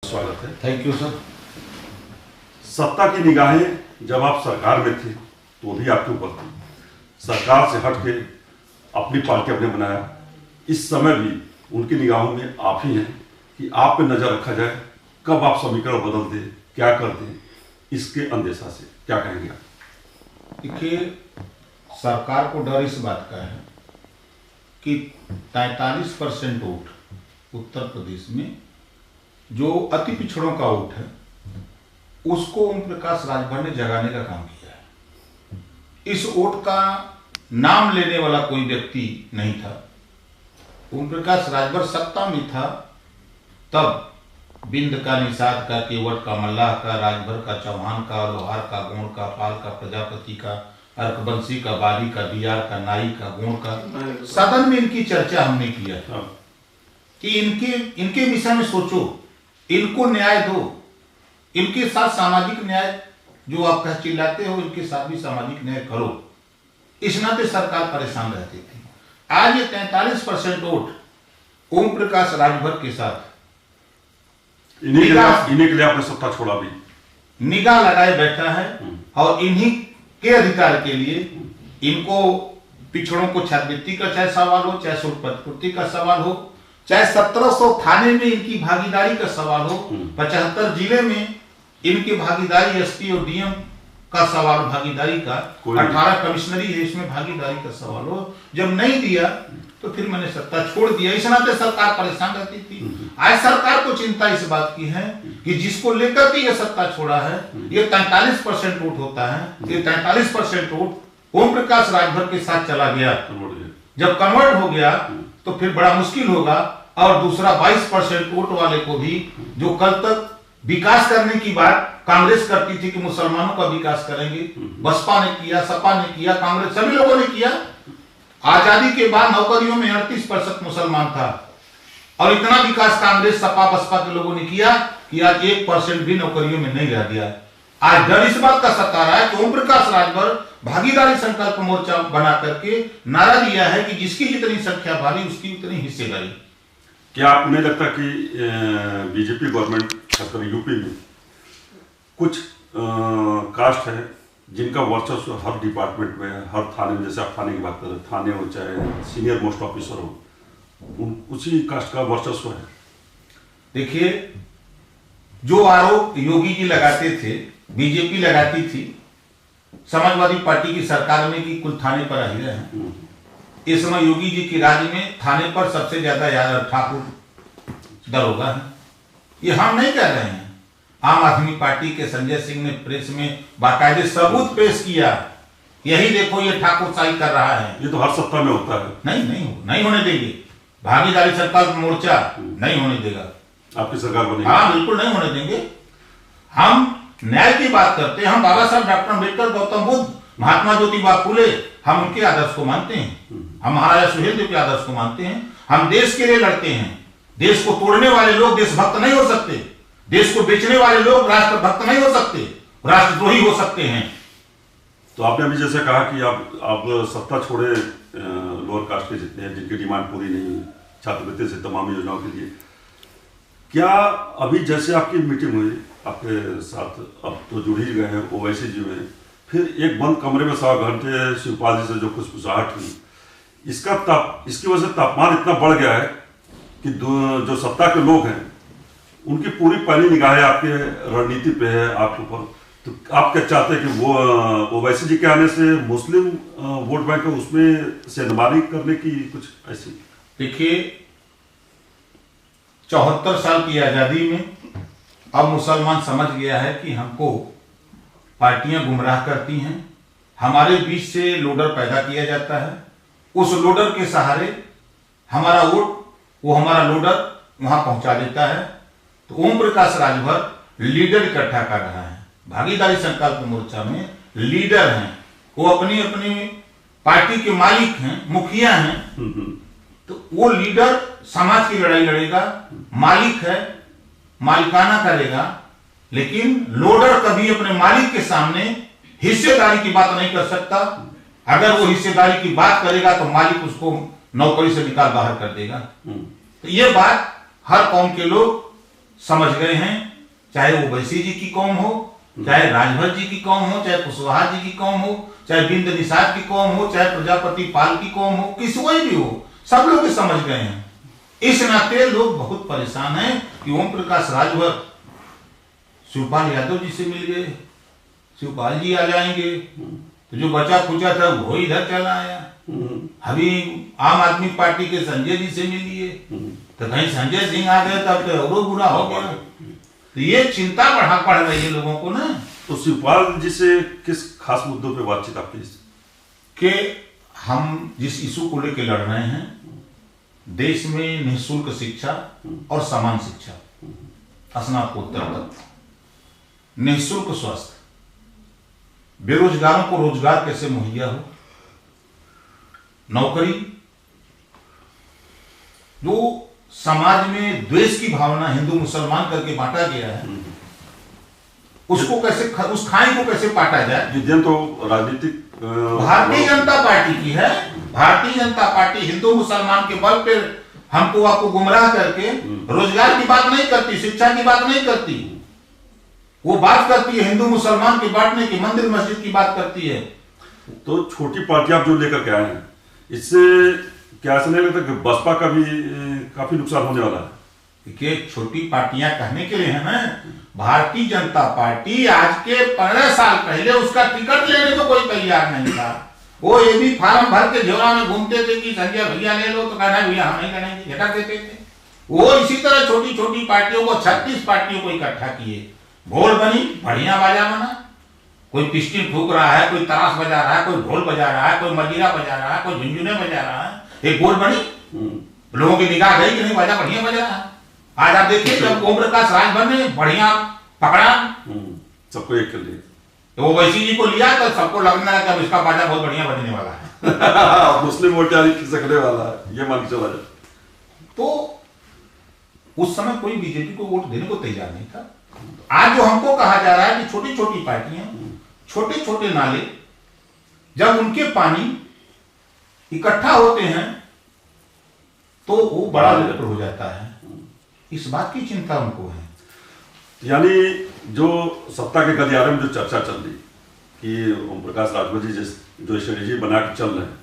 स्वागत है। Thank you sir. सत्ता की निगाहें जब आप सरकार में थे तो भी आपके ऊपर थी, सरकार से हट के अपनी पार्टी अपने बनाया, इस समय भी उनकी निगाहों में आप ही हैं कि आप पे नजर रखा जाए, कब आप समीकरण बदलते, क्या करते, इसके अंदेशा से क्या कहेंगे आप? देखिए, सरकार को डर इस बात का है कि 43% वोट उत्तर प्रदेश में जो अति पिछड़ों का वोट है उसको ओम प्रकाश राजभर ने जगाने का काम किया है। इस वोट का नाम लेने वाला कोई व्यक्ति नहीं था। ओम प्रकाश राजभर सत्ता में था तब बिंद का, निषाद का, केवट का, मल्लाह का, राजभर का, चौहान का, लोहार का, गोंड का, पाल का, प्रजापति का, अर्कबंशी का, बाली का, बियार का, नाई का, गोंड का, सदन में इनकी चर्चा हमने किया था कि इनके विषय में सोचो, इनको न्याय दो, इनके साथ सामाजिक न्याय जो आप कह चिल्लाते हो, इनके साथ भी सामाजिक न्याय करो। इस नाते सरकार परेशान रहती थी। आज ये 43% वोट ओम प्रकाश राजभर के साथ इन्हीं के लिए आपने सत्ता छोड़ा भी, निगाह लगाए बैठा है और इन्हीं के अधिकार के लिए इनको पिछड़ों को छात्रवृत्ति का चाहे सवाल हो, चाहे शुल्क प्रतिपूर्ति का सवाल हो, चाहे 1700 थाने में इनकी भागीदारी का सवाल हो, 75 जिले में इनकी भागीदारी, एसपी और डीएम का सवाल, भागीदारी का 18 कमिश्नरी है, इसमें भागीदारी का सवाल हो, जब नहीं दिया तो फिर मैंने सत्ता छोड़ दिया। इस नाते सरकार परेशान रहती थी। आज सरकार को चिंता इस बात की है कि जिसको लेकर के ये सत्ता छोड़ा है, ये 43% वोट होता है, ये 43% वोट ओम प्रकाश राजभर के साथ चला गया। जब कन्वर्ट हो गया तो फिर बड़ा मुश्किल होगा। और दूसरा 22% वोट वाले को भी, जो कल तक विकास करने की बात कांग्रेस करती थी कि मुसलमानों का विकास करेंगे, बसपा ने किया, सपा ने किया, कांग्रेस, सभी लोगों ने किया। आजादी के बाद नौकरियों में 38% मुसलमान था और इतना विकास कांग्रेस, सपा, बसपा के लोगों ने किया कि आज 1% भी नौकरियों में नहीं रह गया। आज डर इस बात का सता रहा है कि ओम प्रकाश राजभर भागीदारी संकल्प मोर्चा बना करके नारा दिया है कि जिसकी जितनी संख्या भारी उसकी उतनी हिस्सेदारी। क्या आपको नहीं लगता कि बीजेपी गवर्नमेंट खासकर यूपी में कुछ कास्ट है जिनका वर्चस्व हर डिपार्टमेंट में, हर थाने में, जैसे आप थाने की बात करें, थाने हो चाहे सीनियर मोस्ट ऑफिसर हो, उसी कास्ट का वर्चस्व है? देखिए, जो आरोप योगी जी लगाते थे, बीजेपी लगाती थी समाजवादी पार्टी की सरकार में कि कुल थाने पर अहिरा है, इस समय योगी जी की राज्य में थाने पर सबसे ज्यादा यादव ठाकुर दरोगा है। ये हम नहीं कह रहे हैं, आम आदमी पार्टी के संजय सिंह ने प्रेस में बाकायदे सबूत पेश किया, यही देखो ये ठाकुर शाही कर रहा है। ये तो हर सत्ता में होता है। नहीं होने देंगे। भागीदारी संकल्प मोर्चा नहीं होने देगा। आपकी सरकार बनेगी? हाँ, बिल्कुल नहीं होने देंगे। हम न्याय की बात करते हैं, हम बाबा साहब डॉक्टर अम्बेडकर, गौतम बुद्ध, महात्मा ज्योतिबा फुले, हम उनके आदर्श को मानते हैं, हम महाराजा सुहेलदेव के आदर्श को मानते हैं। हम देश के लिए लड़ते हैं। देश को तोड़ने वाले लोग देशभक्त नहीं हो सकते, देश को बेचने वाले लोग राष्ट्रभक्त नहीं हो सकते, राष्ट्रद्रोही हो सकते हैं। तो आपने अभी जैसे कहा कि आप सत्ता छोड़े लोअर कास्ट के जितने हैं जिनकी डिमांड पूरी नहीं हुई छात्रवृत्ति से तमाम योजनाओं के लिए, क्या अभी जैसे आपकी मीटिंग हुई आपके साथ, अब तो जुड़ ही गए हैं ओवैसी जी में, फिर एक बंद कमरे में 100 घंटे शिवपाल जी से जो खुशफुसाहट हुई, इसकी वजह से तापमान इतना बढ़ गया है कि जो सत्ता के लोग हैं उनकी पूरी पहली निगाहें आपके रणनीति पे है, आपके ऊपर। तो आप क्या चाहते हैं कि वो ओवैसी जी के आने से मुस्लिम वोट बैंक है उसमें सेंधमारी करने की कुछ ऐसी? देखिए, 74 साल की आजादी में अब मुसलमान समझ गया है कि हमको पार्टियां गुमराह करती हैं, हमारे बीच से लोडर पैदा किया जाता है, उस लोडर के सहारे हमारा वोट, वो हमारा लोडर वहां पहुंचा देता है। तो ओम प्रकाश राजभर लीडर इकट्ठा कर रहा है। भागीदारी संकल्प मोर्चा में लीडर हैं, वो अपनी अपनी पार्टी के मालिक हैं, मुखिया हैं। तो वो लीडर समाज की लड़ाई लड़ेगा, मालिक है, मालिकाना करेगा, लेकिन लोडर कभी अपने मालिक के सामने हिस्सेदारी की बात नहीं कर सकता। अगर वो हिस्सेदारी की बात करेगा तो मालिक उसको नौकरी से निकाल बाहर कर देगा। तो ये बात हर कौम के लोग समझ गए हैं, चाहे वो वैसी जी की कौम हो, चाहे राजभर जी की कौम हो, चाहे कुशवाहा जी की कौम हो, चाहे बिंद निषाद की कौम हो, चाहे प्रजापति पाल की कौम हो, किसी कोई भी हो, सब लोग समझ गए हैं। इस नाते लोग बहुत परेशान हैं कि ओम प्रकाश राजभर शिवपाल यादव जी से मिल गए, शिवपाल जी आ जाएंगे, तो जो बचा खुचा था वो इधर चला आया। अभी आम आदमी पार्टी के संजय जी से मिलिए, तो कहीं संजय सिंह आ गए तब तो और बुरा हो गया। तो ये चिंता बढ़ रही है लोगों को ना। तो शिवपाल जी से किस खास मुद्दों पे बातचीत आपकी? कि हम जिस इशू को लेकर लड़ रहे हैं, देश में निःशुल्क शिक्षा और समान शिक्षा स्नातकोत्तर तक, निःशुल्क स्वास्थ्य, बेरोजगारों को रोजगार कैसे मुहैया हो, नौकरी, जो समाज में द्वेष की भावना हिंदू मुसलमान करके बांटा गया है, उसको कैसे, उस खाई को कैसे पाटा जाए। विद्यन तो राजनीतिक भारतीय जनता पार्टी की है। भारतीय जनता पार्टी हिंदू मुसलमान के बल पे हमको आपको गुमराह करके रोजगार की बात नहीं करती, शिक्षा की बात नहीं करती, वो बात करती है हिंदू मुसलमान की बांटने की, मंदिर मस्जिद की बात करती है। तो छोटी पार्टी आप जो लेकर के आए हैं, इससे क्या ऐसा नहीं लगता कि बसपा का भी काफी नुकसान होने वाला है? देखिए, छोटी पार्टियां कहने के लिए है ना, भारतीय जनता पार्टी आज के 15 साल पहले उसका टिकट लेने को कोई तैयार नहीं था। वो ये भी फार्म भर के झोला में घूमते थे कि संजय भैया ले लो, तो कहना भैया हम नहीं करेंगे, झटक देते थे। वो इसी तरह छोटी छोटी पार्टियों को 36 पार्टियों को इकट्ठा किए, भोल बनी, बढ़िया बाजा बना, कोई पिस्टल फूक रहा है, कोई तराश बजा रहा है, कोई ढोल बजा रहा है, कोई मजीरा बजा रहा है, कोई झुंझुने बजा रहा है, एक बोल बनी, लोगों की निगाह गई कि नहीं बाजा बढ़िया बज रहा है। आज आप देखिए, जब ओम प्रकाश राजभर ने बढ़िया पकड़ा, सबको एक कर लिया, तो वो वैसी जी को लिया, तो सबको लगने लगा कि अब इसका बाजा बहुत बढ़िया बजने वाला है। मुस्लिम वोट खिसकने वाला है, ये मान के चला जाए। तो उस समय कोई बीजेपी को वोट देने को तैयार नहीं था। आज जो हमको कहा जा रहा है कि छोटी छोटी पार्टियां, छोटे छोटे नाले, जब उनके पानी इकट्ठा होते हैं तो वो बड़ा लेवल हो जाता है, इस बात की चिंता उनको है। यानी जो सत्ता के गलियारे में जो चर्चा चल रही कि ओम प्रकाश राजभर जी जो स्ट्रेटेजी बना के चल रहे हैं,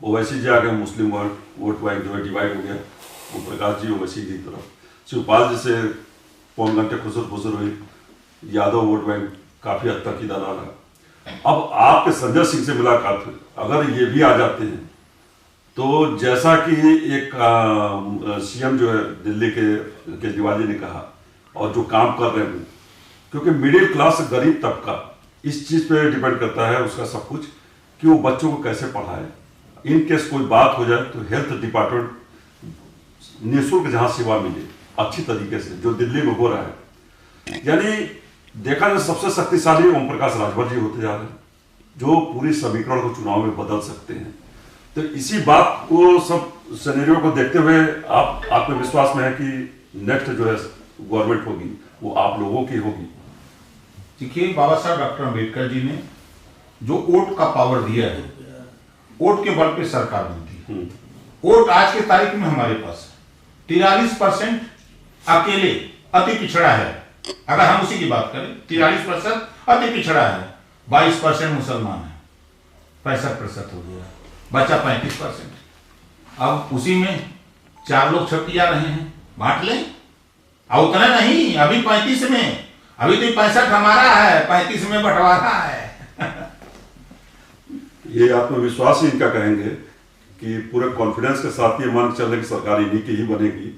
ओवैसी जी आगे मुस्लिम वोट बैंक जो है डिवाइड हो गया, ओम प्रकाश जी ओवैसी की तरफ, शिवपाल जी से पौन घंटे खुसर हुई, यादव वोट बैंक काफी हद तक इधर आ रहा। अब आपके संजय सिंह से मुलाकात हुई, अगर ये भी आ जाते हैं तो जैसा कि एक सीएम जो है दिल्ली के केजरीवाल जी ने कहा और जो काम कर रहे हैं, क्योंकि मिडिल क्लास गरीब तबका इस चीज पे डिपेंड करता है उसका सब कुछ, कि वो बच्चों को कैसे पढ़ाए। इन केस कोई बात हो जाए तो हेल्थ डिपार्टमेंट निःशुल्क जहां सेवा मिले अच्छी तरीके से, जो दिल्ली में हो रहा है। यानी देखा जाए सबसे शक्तिशाली ओम प्रकाश राजभर जी होते जा रहे हैं, जो पूरी समीकरण को चुनाव में बदल सकते हैं। तो इसी बात को, सब सिनेरियो को देखते हुए आप में विश्वास में है कि नेक्स्ट जो है गवर्नमेंट होगी वो आप लोगों की होगी? देखिए, बाबा साहब डॉक्टर अम्बेडकर जी ने जो वोट का पावर दिया है, वोट के बल पे सरकार बनती है। वोट आज के तारीख में हमारे पास 43% अकेले अति पिछड़ा है। अगर हम उसी की बात करें, 43% अति पिछड़ा है, 22% मुसलमान है, 65% हो गया, बचा 35%। अब उसी में 4 लोग छपी जा रहे हैं, बांट लें। और उतना नहीं, अभी 35 में, अभी तो 65 हमारा है, 35 में बंटवारा है। ये आत्मविश्वास ही इनका कहेंगे कि पूरे कॉन्फिडेंस के साथ ये मान चल रहे कि सरकार इन्हीं की ही बनेगी।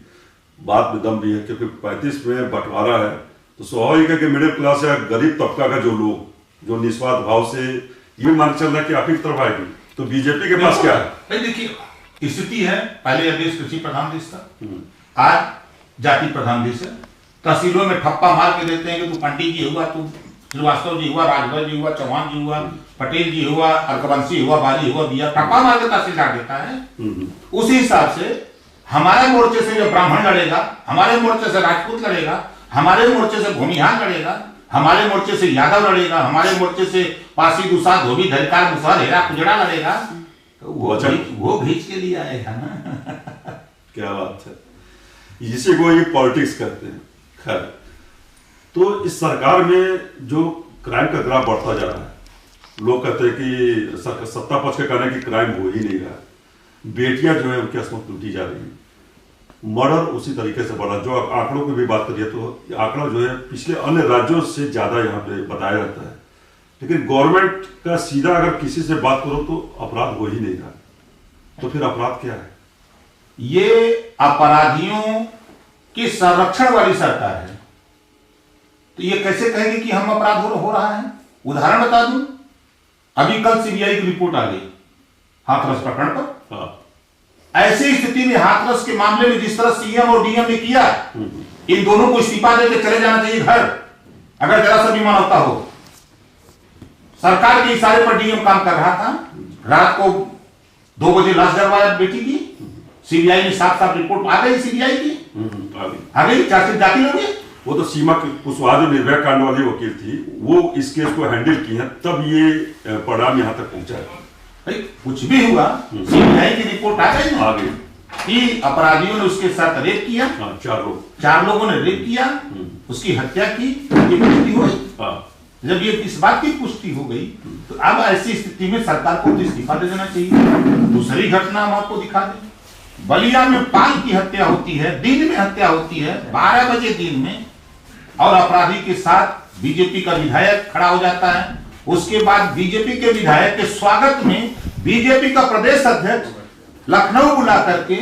बात में दम भी है, क्योंकि 35 में बंटवारा है तो स्वाभाविक है कि मिडिल क्लास या गरीब तबका का जो लोग जो निस्वार्थ भाव से ये मान चल रहा है कि आप ही की तरफ आएगी, तो बीजेपी के पास क्या है? देखिए, स्थिति है, पहले यह देश कृषि प्रधान देश था, आज जाति प्रधान देश है। तहसीलों में ठप्पा मार के देते हैं कि तू पंडित जी हुआ, तू श्रीवास्तव जी हुआ, राजभर जी हुआ, चौहान जी हुआ, पटेल जी हुआ, अर्कवंशी हुआ, बाली हुआ, दिया, ठप्पा मार के तहसीलदार देता है। उसी हिसाब से हमारे मोर्चे से जो ब्राह्मण लड़ेगा, हमारे मोर्चे से राजपूत लड़ेगा, हमारे मोर्चे से भूमिहार लड़ेगा, हमारे मोर्चे से यादव लड़ेगा, हमारे मोर्चे से पासी दूसा धोबी धरकार मुसहर हेरा कुजड़ा लड़ेगा, तो वो भीच के लिए आएगा ना। क्या बात है, इसी को ये पॉलिटिक्स करते हैं। खैर, तो इस सरकार में जो क्राइम का ग्राफ बढ़ता जा रहा है, लोग कहते हैं कि सत्ता पक्ष के कहना कि क्राइम हो ही नहीं रहा, बेटियां जो है उनकी अस्मत लूटी जा रही है, मर्डर उसी तरीके से बढ़ा। जो आंकड़ों की भी बात करिए तो आंकड़ा जो है पिछले अन्य राज्यों से ज्यादा यहाँ पे बताया जाता है, लेकिन गवर्नमेंट का सीधा अगर किसी से बात करो तो अपराध हो ही नहीं रहा, तो फिर अपराध क्या है? ये अपराधियों की संरक्षण वाली सरकार है, तो ये कैसे कहेंगे कि हम अपराध हो रहा है? उदाहरण बता दूं, अभी कल सीबीआई की रिपोर्ट आ गई हाथरस प्रकरण पर। हाँ। ऐसी स्थिति में हाथरस के मामले में जिस तरह सीएम और डीएम ने किया, इन दोनों को इस्तीफा देकर चले जाना चाहिए घर, अगर जरा सा भी मानवता हो। सरकार के इशारे पर डीएम काम कर रहा था, रात को 2 बजे लाश जलवाया बेटी की, सीबीआई ने साफ साफ रिपोर्ट आ गई सीबीआई की, आ गई, चार्जशीट दाखिल हो गई। वो तो सीमा कुशवाहा जो निर्भया कांड वाली वकील थी, वो इस केस को हैंडल की है, तब ये परिणाम यहाँ तक पहुंचा है। भाई कुछ भी हुआ, सीबीआई की रिपोर्ट आ गई ना, आ गई कि अपराधियों ने उसके साथ रेप किया। 4 लोगों ने रेप किया, उसकी हत्या की, ये पुष्टि हो गई। जब ये इस बात की पुष्टि हो गई, तो अब ऐसी स्थिति में सरकार को इस्तीफा दे देना चाहिए। दूसरी घटना हम आपको दिखा दें, बलिया में पाल की हत्या होती है, दिन में हत्या होती है, 12 बजे दिन में, और अपराधी के साथ बीजेपी का विधायक खड़ा हो जाता है। उसके बाद बीजेपी के विधायक के स्वागत में बीजेपी का प्रदेश अध्यक्ष लखनऊ बुला करके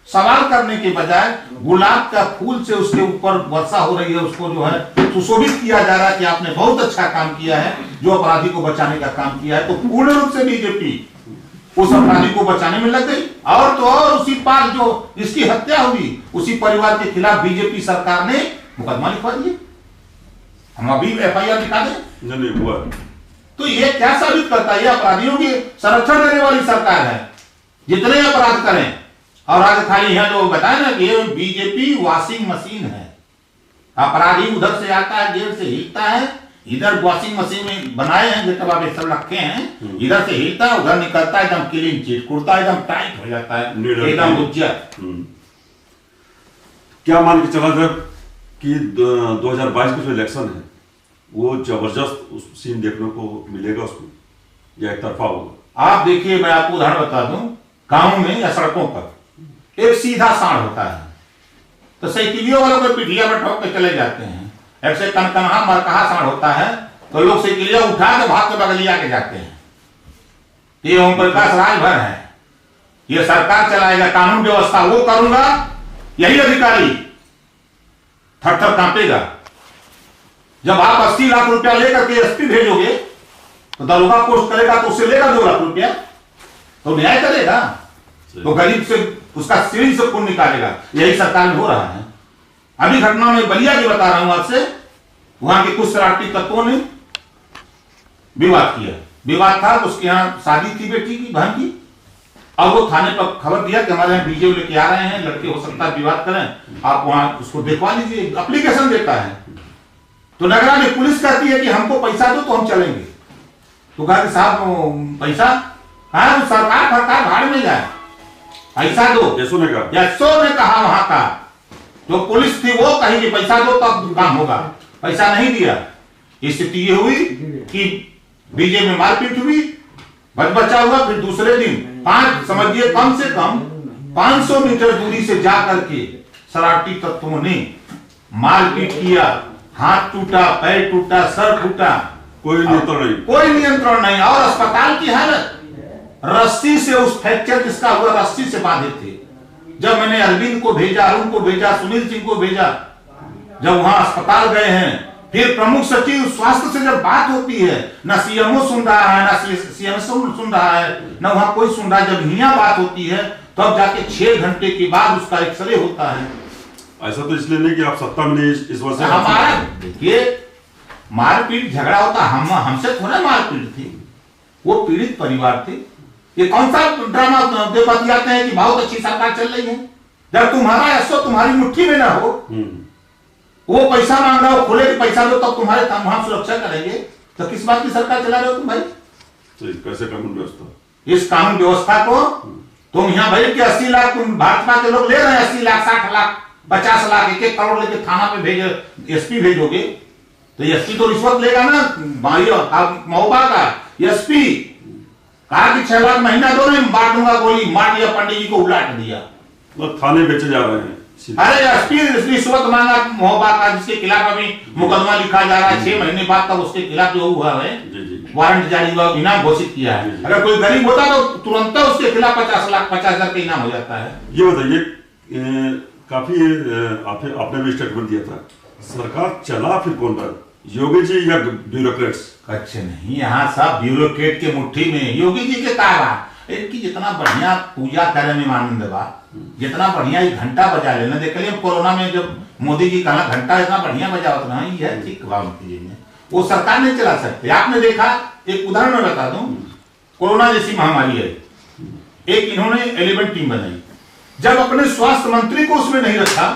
सवाल करने के बजाय गुलाब का फूल से उसके ऊपर वर्षा हो रही है, उसको जो है सुशोभित किया जा रहा है कि आपने बहुत अच्छा काम किया है, जो अपराधी को बचाने का काम किया है। तो पूर्ण रूप से बीजेपी उस अपराधी को बचाने में लग गई, और तो और उसी पाल जो जिसकी हत्या हुई, उसी परिवार के खिलाफ बीजेपी सरकार ने मुकदमा लिखवा दिए। हम अभी एफआईआर दिखा दें, नहीं हुआ। तो ये क्या साबित करता है? ये अपराधियों की संरक्षण देने वाली सरकार है, जितने अपराध करें। और आज खाली यहाँ जो बताया ना कि ये बीजेपी वॉशिंग मशीन है, अपराधी उधर से आता है, गेट से हिलता है, इधर वॉशिंग मशीन में बनाए हैं, जब आप सब रखे हैं, इधर से हिलता है, उधर निकलता है, एकदम क्लीन चीट, कुर्ता एकदम टाइट हो जाता है, एकदम उज्जत। क्या मान के चला जब कि 2022 का जो इलेक्शन है, वो जबरदस्त उस सीन देखने को मिलेगा उसमें, या एक तरफा होगा? आप देखिए, मैं आपको उदाहरण बता दूं, गांव में या सड़कों पर एक सीधा सांड होता है, तो साइकिलियों वालों को पिटिया पर ठोक के चले जाते हैं। ऐसे कनकनहा मरकहा सांड होता है, तो लोग साइकिलिया उठा के भाग के बगलिया के जाते हैं। ये ओम प्रकाश राजभर है, ये सरकार चलाएगा, कानून व्यवस्था वो करूंगा, यही अधिकारी थर थर कांपेगा। जब आप 80 लाख रुपया लेकर के एसपी भेजोगे, तो दरोगा पोस्ट करेगा, तो उससे लेगा 2 लाख रुपया, तो न्याय करेगा, तो गरीब से उसका सीढ़ी से खून निकालेगा। यही सरकार में हो रहा है। अभी घटना में बलिया की बता रहा हूं आपसे, वहां के कुछ शरारती तत्वों ने विवाद किया। विवाद था, उसके यहाँ शादी थी बेटी की, बहन की, और वो थाने पर खबर दिया कि हमारे यहाँ डीजे लेके आ रहे हैं, लड़के हो सकता है विवाद करें, आप वहां उसको देखवा लीजिए। एप्लीकेशन देता है, तो नगरा में पुलिस कहती है कि हमको पैसा दो तो हम चलेंगे। तो कहा कि साहब पैसा कहा, सरकार भाड़ में जाए, पैसा दो। यशो ने कहा वहां का जो पुलिस थी, वो कही कि पैसा दो तब काम होगा, पैसा नहीं दिया। स्थिति ये हुई कि डीजे में मारपीट हुई, बच्चा हुआ। फिर दूसरे दिन समझिए कम से कम 500 मीटर दूरी से जाकर के शरारती तत्वों ने मारपीट किया, हाथ टूटा, पैर टूटा, सर टूटा, कोई नियंत्रण नहीं। और अस्पताल की हालत, रस्सी से उस फ्रैक्चर जिसका हुआ रस्सी से बांधे थे। जब मैंने अरविंद को भेजा, अरुण को भेजा, सुनील सिंह को भेजा, जब वहां अस्पताल गए हैं, फिर प्रमुख सचिव स्वास्थ्य से जब बात होती है, ना सीएमओ सुन रहा है, ना सीएमओ सुन रहा है, ना वहां कोई सुन रहा है। जब यहाँ बात होती है, तब जाके 6 घंटे के बाद उसका एक्सरे होता है। ऐसा तो इसलिए नहीं कि आप सत्ता में नहीं, इस वजह से हमारा देखिए मारपीट झगड़ा होता, हमसे थोड़ा मारपीट थी, वो पीड़ित परिवार थे। ये कौन सा ड्रामा बतियाते हैं कि बहुत अच्छी सरकार चल रही है, जब तुम्हारा ऐसो तुम्हारी मुट्ठी में ना हो, वो पैसा मांग रहा हो, खुले पैसा दो तब तुम्हारे वहां सुरक्षा करेंगे, तो किस बात की सरकार चला रहे हो तुम भाई? तो कैसे कानून व्यवस्था? इस कानून व्यवस्था को तुम यहाँ भाई कि 80 लाख तुम भाजपा के लोग ले रहे हैं, 80 लाख 60 लाख 50 लाख 1-1 करोड़ लेके थाना पे भेज, एसपी भेजोगे तो एसपी तो रिश्वत लेगा ना, महोबा का एसपी कहा कि 6 लाख महीना दो, नहीं मार दूंगा गोली, मार दिया पंडित जी को, उलाट दिया। मतलब थाने बेचे जा रहे हैं। अरे एसपी रिश्वत मांगा महोबा का, जिसके खिलाफ अभी मुकदमा लिखा जा रहा है, 6 महीने बाद तब उसके खिलाफ जो हुआ है वारंट जारी हुआ, इनाम घोषित किया है। अगर कोई गरीब होता तो तुरंत उसके खिलाफ 50 लाख 50,000 का इनाम हो जाता है। ये बताइए, काफी आपने भी स्टेटमेंट दिया था, सरकार चला फिर कौन रहा, योगी जी या ब्यूरोक्रेट्स? अच्छा नहीं, यहाँ सब ब्यूरोक्रेट के मुट्ठी में। योगी जी के कहा इनकी जितना बढ़िया पूजा करे में आनंद बा, जितना बढ़िया ये घंटा बजा लेना, देख लिया कोरोना में जब मोदी जी कहा घंटा इतना बढ़िया बजा उतना ही ठीक बा उनकी में, वो सरकार नहीं चला सकते। आपने देखा, एक उदाहरण मैं बता दूं, कोरोना जैसी महामारी है, एक इन्होंने 11 टीम बनाई, जब अपने स्वास्थ्य मंत्री को उसमें नहीं रखा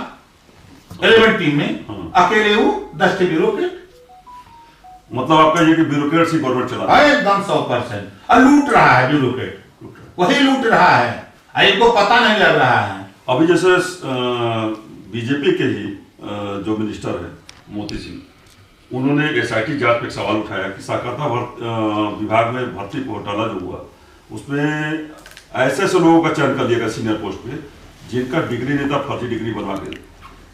11 टीम में, अकेले वो 10 ब्यूरोक्रेट। मतलब आपका ये कि ब्यूरोक्रेट ही गवर्नमेंट चला एकदम 100%, और लूट रहा है ब्यूरोक्रेट, वही लूट रहा है, इनको पता नहीं लग रहा है। अभी जैसे बीजेपी के ही जो मिनिस्टर है मोती सिंह, उन्होंने SIT जांच पे एक सवाल उठाया कि सहकारिता विभाग में भर्ती घोटाला जो हुआ उसमें ऐसे लोगों का चयन कर दिया गया सीनियर पोस्ट पे जिनका डिग्री नहीं था, फर्जी डिग्री बनवा के।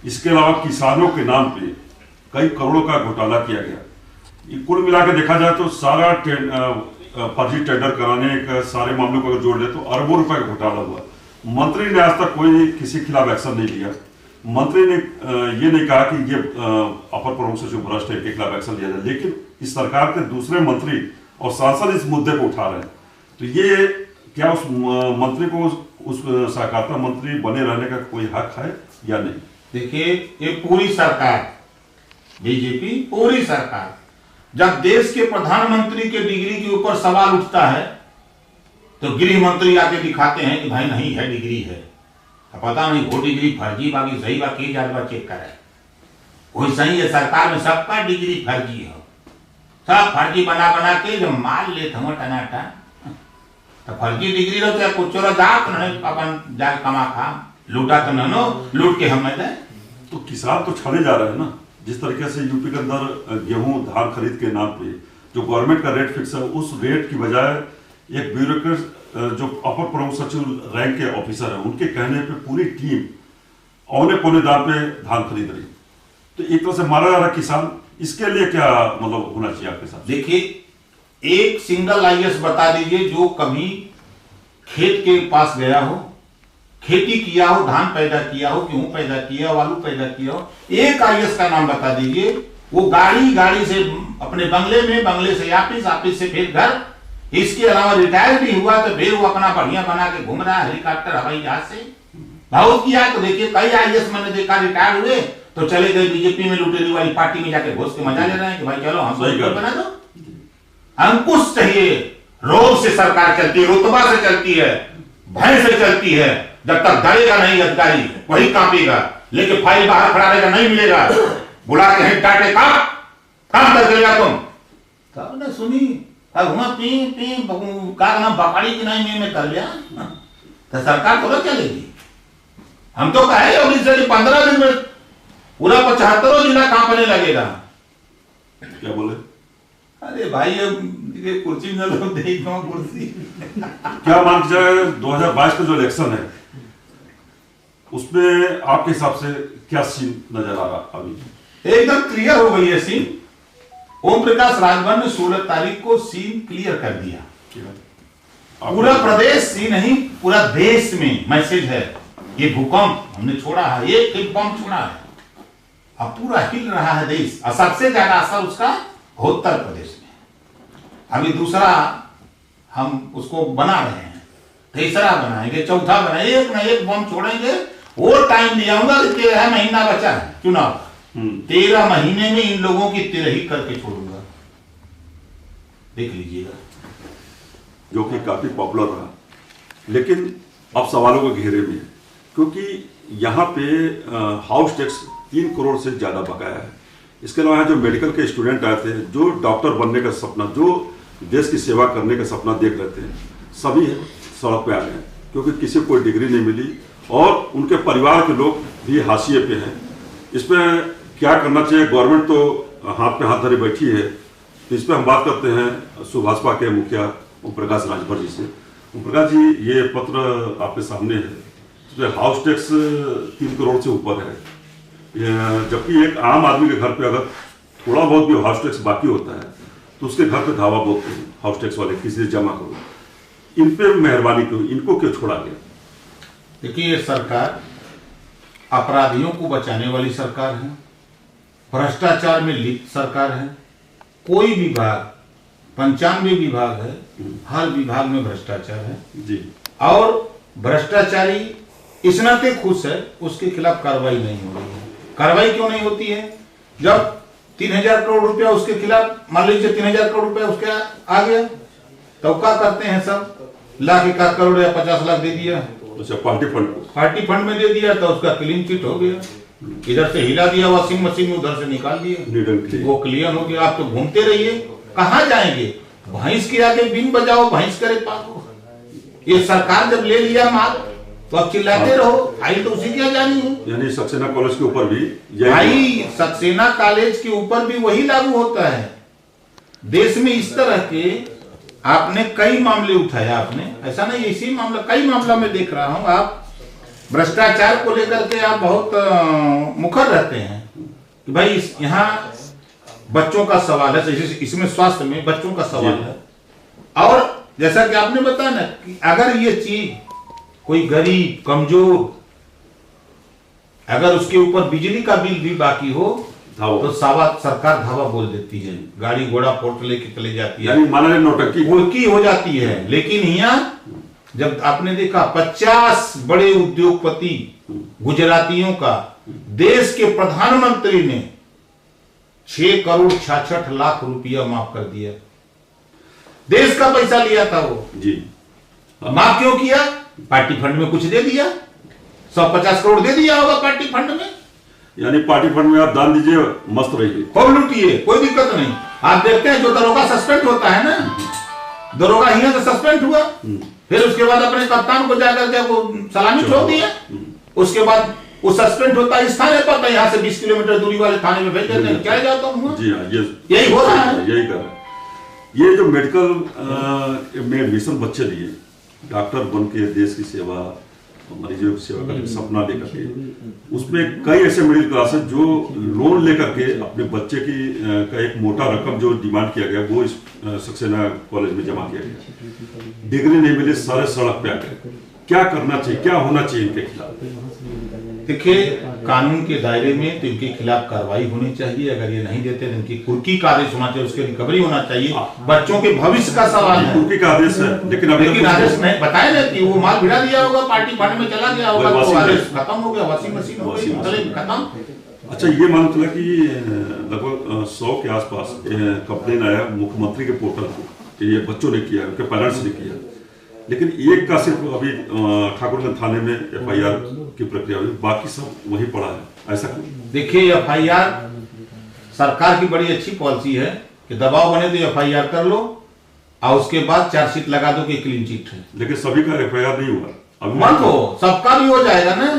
इसके अलावा किसानों के नाम पे कई करोड़ों का घोटाला किया गया। कुल मिला के देखा जाए तो सारा फर्जी टेंडर कराने का सारे मामलों को अगर जोड़ ले तो अरबों रुपए का घोटाला हुआ। मंत्री ने आज तक कोई किसी के खिलाफ एक्शन नहीं लिया। मंत्री ने ये नहीं कहा कि ये अपर प्रमुख सचिव भ्रष्ट है, के खिलाफ एक्शन लिया जाए, लेकिन इस सरकार के दूसरे मंत्री और सांसद इस मुद्दे को उठा रहे हैं। तो ये क्या उस मंत्री को उस सहकारिता मंत्री बने रहने का कोई हक है या नहीं? देखिए, ये पूरी सरकार, बीजेपी पूरी सरकार, जब देश के प्रधानमंत्री के डिग्री के ऊपर सवाल उठता है तो गृह मंत्री आके दिखाते हैं कि भाई नहीं है, डिग्री है। अब पता नहीं वो डिग्री फर्जी बाकी सही बाकी जाए चेक करे, कोई सही है सरकार में सबका डिग्री फर्जी हो, सब फर्जी बना बना के जब माल ले टनाटा तो फर्जी डिग्री रहो चाहे कुछ जात नहीं, अपन जा कमा खा, लूटा तो नो लूट के हमें दे। तो किसान तो छड़े जा रहे हैं ना, जिस तरीके से यूपी के अंदर गेहूं धान खरीद के नाम पे जो गवर्नमेंट का रेट फिक्स है, उस रेट की बजाय एक ब्यूरोक्रेट जो अपर प्रमुख सचिव रैंक के ऑफिसर है, उनके कहने पे पूरी टीम औने पौने दाम पे धान खरीद रही, तो एक तरह से मारा जा रहा किसान। इसके लिए क्या मतलब होना चाहिए आपके साथ? देखिए, एक सिंगल IAS बता दीजिए जो कभी खेत के पास गया हो, खेती किया हो, धान पैदा किया हो, गेहूं पैदा किया हो, आलू पैदा किया हो, एक IAS का नाम बता दीजिए। वो गाड़ी से अपने बंगले में, बंगले से ऑफिस से फिर घर, इसके अलावा रिटायर भी हुआ तो फिर वो अपना बढ़िया बना के घूम रहा है हेलीकॉप्टर हवाई जहाज से। बहुत किया तो देखिए, कई IAS मैंने देखा रिटायर हुए तो चले गए बीजेपी में, लुटेरी वाली पार्टी में जाके घुस के मजा ले रहे हैं कि भाई चलो हम बना दो। अंकुश चाहिए, रोब से सरकार चलती है, रुतबा से चलती है, भय से चलती है। जब तक डरेगा नहीं अधिकारी वही कांपेगा, लेकिन फाइल बाहर खड़ा रहेगा, नहीं मिलेगा, बुला के हैं डांटे, काम कर देगा तुम। तब ने सुनी अब पी पी का नाम बकड़ी की नहीं में कर लिया तो सरकार थोड़ा चलेगी। हम तो कहे योगी से 15 दिन में पूरा 75 जिला कांपने लगेगा। क्या बोले? अरे भाई अब कुर्सी में लोग देख लो कुर्सी। क्या मान के जाए 2022 का जो इलेक्शन है उसमें आपके हिसाब से क्या सीन नजर आ रहा? अभी एकदम क्लियर हो गई है सीन। ओम प्रकाश राजभर ने 16 तारीख को सीन क्लियर कर दिया। पूरा प्रदेश ही नहीं, पूरा देश में मैसेज है, ये भूकंप हमने छोड़ा है, एक भूकंप छोड़ा है, अब पूरा हिल रहा है देश। और सबसे ज्यादा असर उसका उत्तर प्रदेश में। अभी दूसरा हम उसको बना रहे हैं, तीसरा बनाएंगे, चौथा बनाएंगे, एक ना एक बम छोड़ेंगे। वो टाइम ले आऊंगा कि 13 महीना बचा है चुनाव, 13 महीने में इन लोगों की 13 ही करके छोड़ूंगा, देख लीजिएगा। जो कि काफी पॉपुलर रहा, लेकिन अब सवालों के घेरे में है, क्योंकि यहाँ पे हाउस टैक्स 3 करोड़ से ज्यादा बकाया है। इसके अलावा जो मेडिकल के स्टूडेंट आए थे, जो डॉक्टर बनने का सपना, जो देश की सेवा करने का सपना देख रहे थे, सभी सड़क पे आ गए, क्योंकि किसी को कोई डिग्री नहीं मिली, और उनके परिवार के लोग भी हाशिए पे हैं। इसमें क्या करना चाहिए? गवर्नमेंट तो हाथ पे हाथ धरे बैठी है, तो इस पर हम बात करते हैं सुभाषपा के मुखिया ओम प्रकाश राजभर जी से। ओम प्रकाश जी, ये पत्र आपके सामने है, इसमें हाउस टैक्स 3 करोड़ से ऊपर है, जबकि एक आम आदमी के घर पे अगर थोड़ा बहुत भी हाउस टैक्स बाकी होता है तो उसके घर पे धावा बोलते हैं हाउस टैक्स वाले, किसी से जमा करो। इन पे मेहरबानी क्यों, इनको क्यों छोड़ा गया? देखिए, ये सरकार अपराधियों को बचाने वाली सरकार है, भ्रष्टाचार में लिप्त सरकार है। कोई विभाग, 95 विभाग है, हर विभाग में भ्रष्टाचार है जी। और भ्रष्टाचारी इस नाते खुश है, उसके खिलाफ कार्रवाई नहीं हो रही है। कार्रवाई क्यों नहीं होती है? जब 3000 करोड़ रुपया उसके खिलाफ, मान लीजिए 3000 करोड़ रुपया उसके आ गया, तो क्या करते हैं सब? लाख 1 करोड़ या 50 लाख दे दिया, अच्छा, पार्टी फंड में दे दिया, तो उसका क्लीन चिट हो गया। इधर से हिला दिया वॉशिंग मशीन में, उधर से निकाल दिया, वो क्लियर हो गया। आप तो घूमते रहिए, कहाँ जाएंगे? भैंस के आगे बिन बजाओ, भैंस करे पाको। ये सरकार जब ले लिया माल, तो अब चिल्लाते रहो, फाइल तो उसी की जानी है। यानी सक्सेना कॉलेज के ऊपर भी भाई, सक्सेना कॉलेज के ऊपर भी वही लागू होता है। देश में इस तरह के आपने कई मामले उठाए, आपने ऐसा नहीं, इसी मामला, कई मामला में देख रहा हूं। आप भ्रष्टाचार को लेकर के आप बहुत मुखर रहते हैं कि भाई यहाँ बच्चों का सवाल है, इसमें स्वास्थ्य में बच्चों का सवाल है। और जैसा कि आपने बताया ना कि अगर ये चीज कोई गरीब, कमजोर, अगर उसके ऊपर बिजली का बिल भी बाकी हो तो सरकार धावा बोल देती है, गाड़ी घोड़ा पोर्ट लेके चले जाती है, नौटंकी हो जाती है। लेकिन यहाँ जब आपने देखा 50 बड़े उद्योगपति गुजरातियों का देश के प्रधानमंत्री ने 6 करोड़ 66 लाख रुपया माफ कर दिया। देश का पैसा लिया था वो जी, माफ क्यों किया? पार्टी फंड में कुछ दे दिया, 150 करोड़ दे दिया होगा पार्टी फंड में। यानी पार्टी फंड में आप दान दीजिए, मस्त रहिए, खूब लूटिए, कोई दिक्कत नहीं। आप देखते हैं जो दरोगा सस्पेंड होता है ना, दरोगा यहाँ से सस्पेंड हुआ, फिर उसके बाद अपने कप्तान को जाकर के वो सलामी ठोक दिया, उसके बाद वो सस्पेंड होता है इस थाने पर, तो यहाँ से 20 किलोमीटर दूरी वाले थाने में भेज देते हैं। क्या जाता हूँ जी हाँ, यही हो रहा है, यही कर रहा है। ये जो मेडिकल में मिशन बच्चे लिए, डॉक्टर बन के देश की सेवा, मरीजों की सेवा का सपना लेकर के, उसमें कई ऐसे मिडिल क्लास है जो लोन लेकर के अपने बच्चे की का एक मोटा रकम जो डिमांड किया गया वो इस सक्सेना कॉलेज में जमा किया गया। डिग्री नहीं मिले, सारे सड़क पे आ गए। क्या करना चाहिए, क्या होना चाहिए इनके खिलाफ? देखिए, कानून के दायरे में तो इनके खिलाफ कार्रवाई होनी चाहिए। अगर ये नहीं देते, इनकी कुर्की का आदेश होना चाहिए, उसकी रिकवरी होना चाहिए। बच्चों के भविष्य का सवाल है। कुर्की का आदेश है, लेकिन आदेश नहीं बताया ना कि वो माल भिड़ा दिया होगा, पार्टी फंड में चला गया होगा, तो आदेश खत्म हो गया, वॉशिंग मशीन हो गई, खत्म। अच्छा, ये मालूम चला कि लगभग 100 के आसपास कंप्लेन आया मुख्यमंत्री के पोर्टल को कि ये बच्चों ने किया, उनके पेरेंट्स ने किया, लेकिन एक का सिर्फ अभी ठाकुरगंज थाने में FIR की प्रक्रिया हुई, बाकी सब वही पड़ा है। ऐसा क्यों? देखिए, FIR सरकार की बड़ी अच्छी पॉलिसी है कि दबाव बने तो FIR कर लो और उसके बाद चार्जशीट लगा दो कि क्लीन चिट है। लेकिन सभी का FIR नहीं हुआ, मत हो, सबका भी हो जाएगा ना,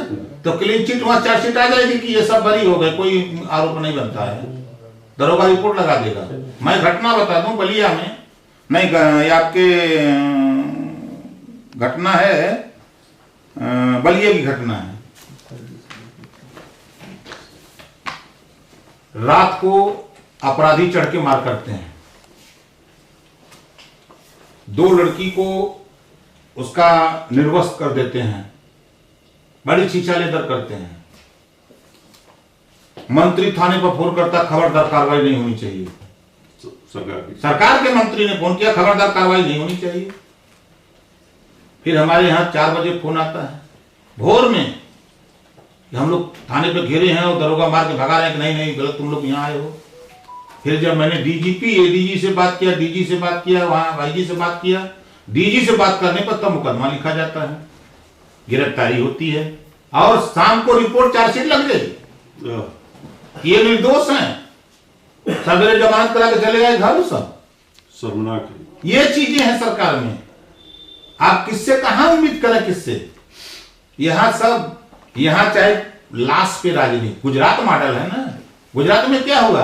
तो क्लीन चिट वहां चार्जशीट आ जाएगी कि ये सब बरी हो गए, कोई आरोप नहीं बनता है, दरोगा रिपोर्ट लगा देगा। मैं घटना बता दूं, बलिया में नहीं, आपके घटना है, बलिया की घटना है। रात को अपराधी चढ़ के मार करते हैं, 2 लड़की को उसका निर्वस्त्र कर देते हैं, बड़ी छीछालेदर करते हैं। मंत्री थाने पर फोन करता, खबरदार कार्रवाई नहीं होनी चाहिए। सरकार के मंत्री ने फोन किया, खबरदार कार्रवाई नहीं होनी चाहिए। फिर हमारे यहाँ 4 बजे फोन आता है भोर में, हम लोग थाने पे घेरे हैं और दरोगा मार के भगा रहे हैं कि नहीं नहीं गलत, तुम लोग यहाँ आए हो। फिर जब मैंने DGP ADG से बात किया, DG से बात किया, वहां IG से बात किया, DG से बात करने पर तब मुकदमा लिखा जाता है, गिरफ्तारी होती है और शाम को रिपोर्ट चार्जशीट लग गई। ये निर्दोष हैं, सवेरे जमानत करा के चले गए घर। सब शर्मनाक, ये चीजें हैं सरकार में। आप किससे कहां उम्मीद करें, किससे? यहाँ चाहे लाश पे राजनीति, गुजरात मॉडल है ना। गुजरात में क्या हुआ?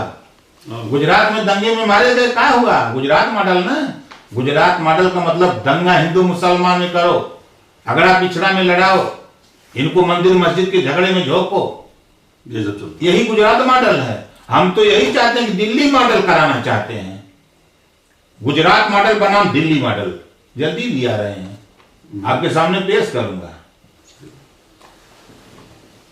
गुजरात में दंगे में मारे गए, क्या हुआ? गुजरात मॉडल ना। गुजरात मॉडल का मतलब दंगा हिंदू मुसलमान में करो, झगड़ा पिछड़ा में लड़ाओ, इनको मंदिर मस्जिद के झगड़े में झोंको, ये सब चलता यही गुजरात मॉडल है। हम तो यही चाहते हैं कि दिल्ली मॉडल कराना चाहते हैं। गुजरात मॉडल बनाम दिल्ली मॉडल जल्दी भी आ रहे हैं, आपके सामने पेश करूंगा।